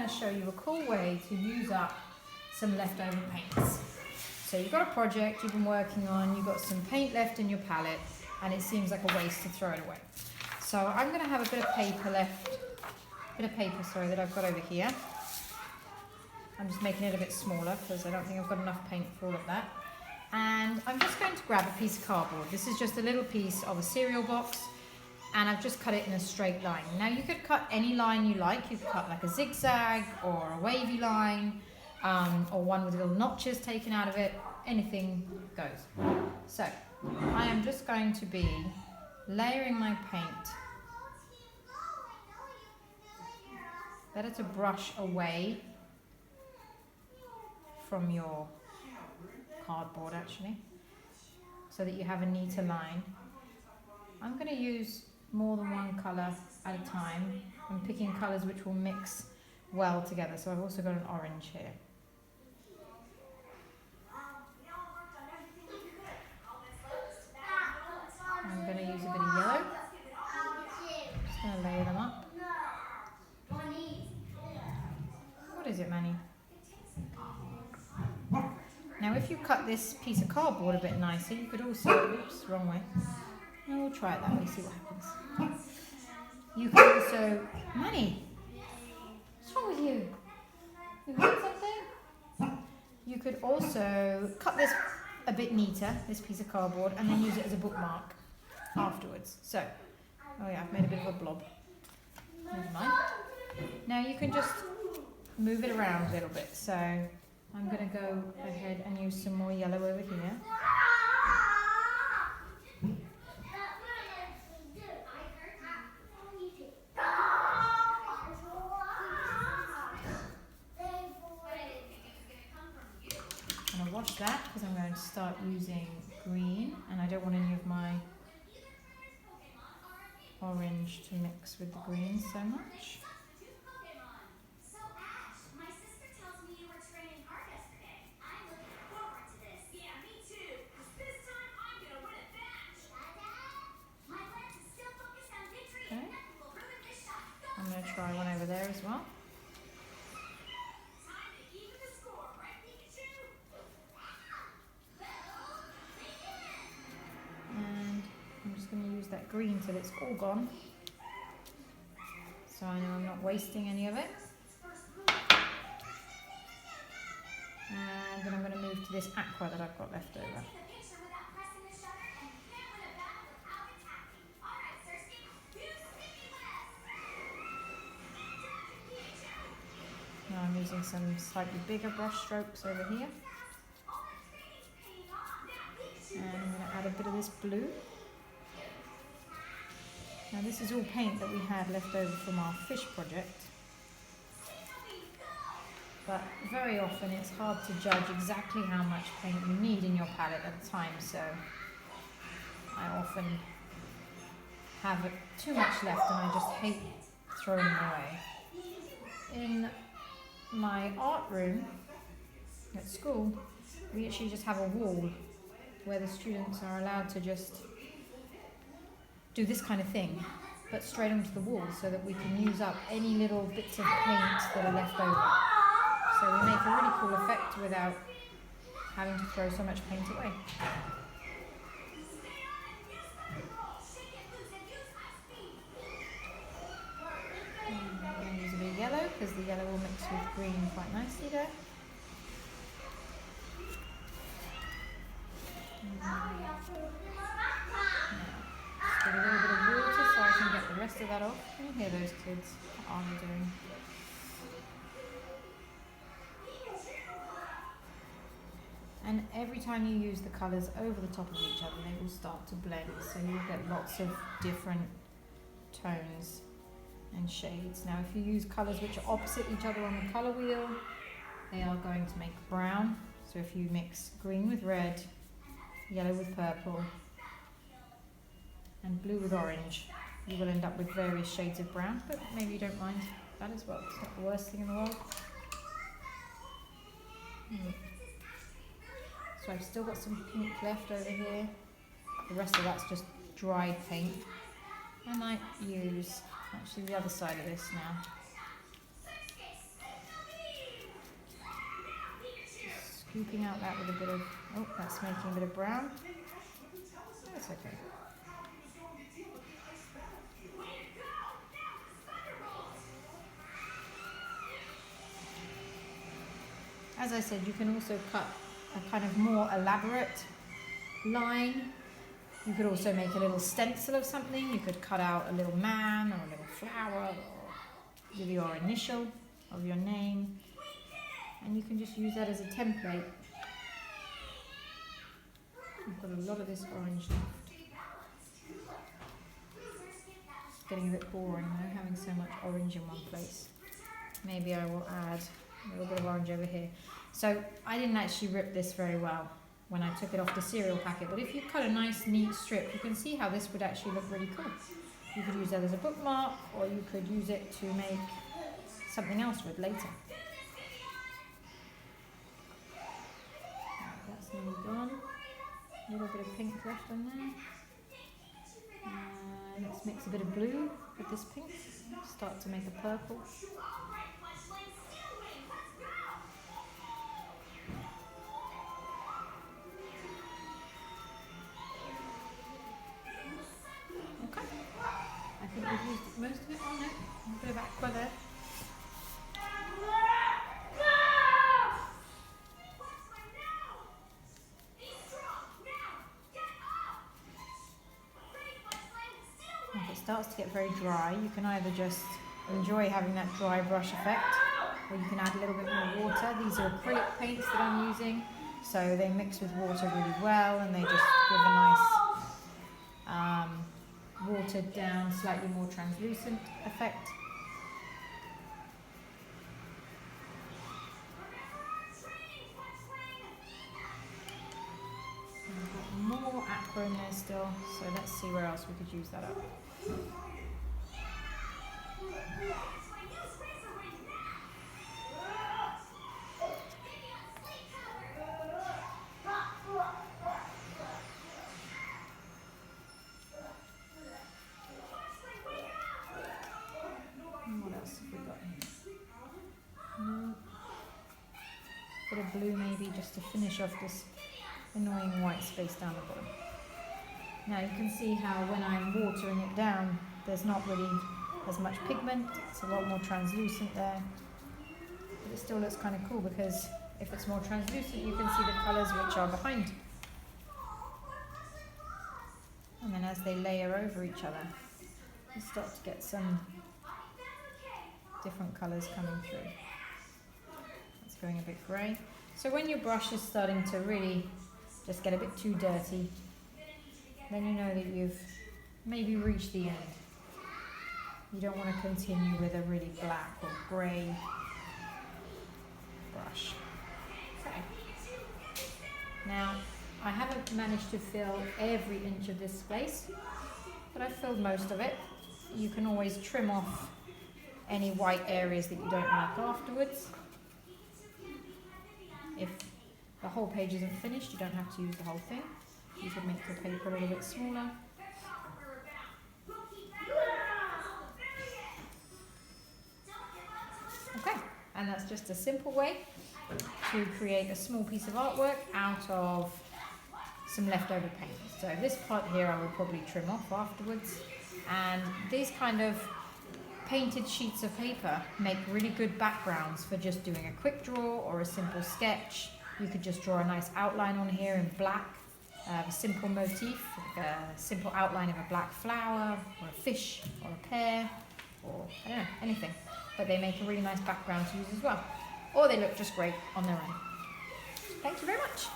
to show you a cool way to use up some leftover paints. So you've got a project you've been working on, you've got some paint left in your palette, and it seems like a waste to throw it away. So I'm going to have a bit of paper left, that I've got over here. I'm just making it a bit smaller because I don't think I've got enough paint for all of that. And I'm just going to grab a piece of cardboard. This is just a little piece of a cereal box, and I've just cut it in a straight line. Now you could cut any line you like. You could cut like a zigzag or a wavy line, or one with little notches taken out of it. Anything goes. So I am just going to be layering my paint. Better to brush away from your cardboard actually, so that you have a neater line. I'm going to use more than one colour at a time. I'm picking colours which will mix well together. So I've also got an orange here. I'm going to use a bit of yellow. Just going to layer them up. What is it, Manny? Now if you cut this piece of cardboard a bit nicer, you could also, oops, wrong way. No, we'll try it that way, see what happens. You could also, Manny, what's wrong with you? You heard something? You could also cut this a bit neater, this piece of cardboard, and then use it as a bookmark afterwards. So, oh yeah, I've made a bit of a blob. Never mind. Now you can just move it around a little bit. So I'm going to go ahead and use some more yellow over here. I'm going to wash that because I'm going to start using green, and I don't want any of my orange to mix with the green so much. Okay. I'm going to try one over there as well. And I'm just going to use that green till it's all gone, so I know I'm not wasting any of it. And then I'm going to move to this aqua that I've got left over. Now I'm using some slightly bigger brush strokes over here. And I'm going to add a bit of this blue. Now this is all paint that we had left over from our fish project. But very often it's hard to judge exactly how much paint you need in your palette at a time, so I often have too much left and I just hate throwing them away. In my art room at school, we actually just have a wall where the students are allowed to just do this kind of thing, but straight onto the wall, so that we can use up any little bits of paint that are left over. So we make a really cool effect without having to throw so much paint away. I'm going to use a bit of yellow because the yellow will mix with green quite nicely there. Just get a little bit of water so I can get the rest of that off. Can you hear those kids? What are they doing? And every time you use the colours over the top of each other, they will start to blend, so you'll get lots of different tones and shades. Now if you use colours which are opposite each other on the colour wheel, they are going to make brown. So if you mix green with red, yellow with purple, and blue with orange, you will end up with various shades of brown, but maybe you don't mind that as well. It's not the worst thing in the world. So I've still got some pink left over here. The rest of that's just dried paint. I might use actually the other side of this now. scooping out that with a bit of, oh, that's making a bit of brown. That's okay. As I said, you can also cut a kind of more elaborate line. You could also make a little stencil of something. You could cut out a little man or a little flower or with your initial of your name. And you can just use that as a template. I've got a lot of this orange left. It's getting a bit boring though, having so much orange in one place. Maybe I will add a little bit of orange over here. So I didn't actually rip this very well when I took it off the cereal packet, but if you cut a nice neat strip, you can see how this would actually look really cool. You could use that as a bookmark, or you could use it to make something else with later. That's nearly gone. A little bit of pink left on there. Let's mix a bit of blue with this pink. Start to make a purple. Okay. I think we've used most of it on it. A bit of aqua there. If it starts to get very dry, you can either just enjoy having that dry brush effect, or you can add a little bit more water. These are acrylic paints that I'm using, so they mix with water really well, and they just give a nice watered down, slightly more translucent effect. And we've got more aqua in there still, so let's see where else we could use that up. What else have we got here? No. Bit of blue maybe, just to finish off this annoying white space down the bottom. Now you can see how when I'm watering it down, there's not really as much pigment. It's a lot more translucent there. But it still looks kind of cool, because if it's more translucent, you can see the colours which are behind. And then as they layer over each other, you start to get some different colours coming through. It's going a bit grey. So when your brush is starting to really just get a bit too dirty, then you know that you've maybe reached the end. You don't want to continue with a really black or grey brush. Okay. Now, I haven't managed to fill every inch of this space, but I've filled most of it. You can always trim off any white areas that you don't like afterwards. If the whole page isn't finished, you don't have to use the whole thing. You could make the paper a little bit smaller. Okay, and that's just a simple way to create a small piece of artwork out of some leftover paint. So this part here I will probably trim off afterwards, and these kind of painted sheets of paper make really good backgrounds for just doing a quick draw or a simple sketch. You could just draw a nice outline on here in black, a simple motif, like a simple outline of a black flower or a fish or a pear or I don't know, anything. But they make a really nice background to use as well. Or they look just great on their own. Thank you very much.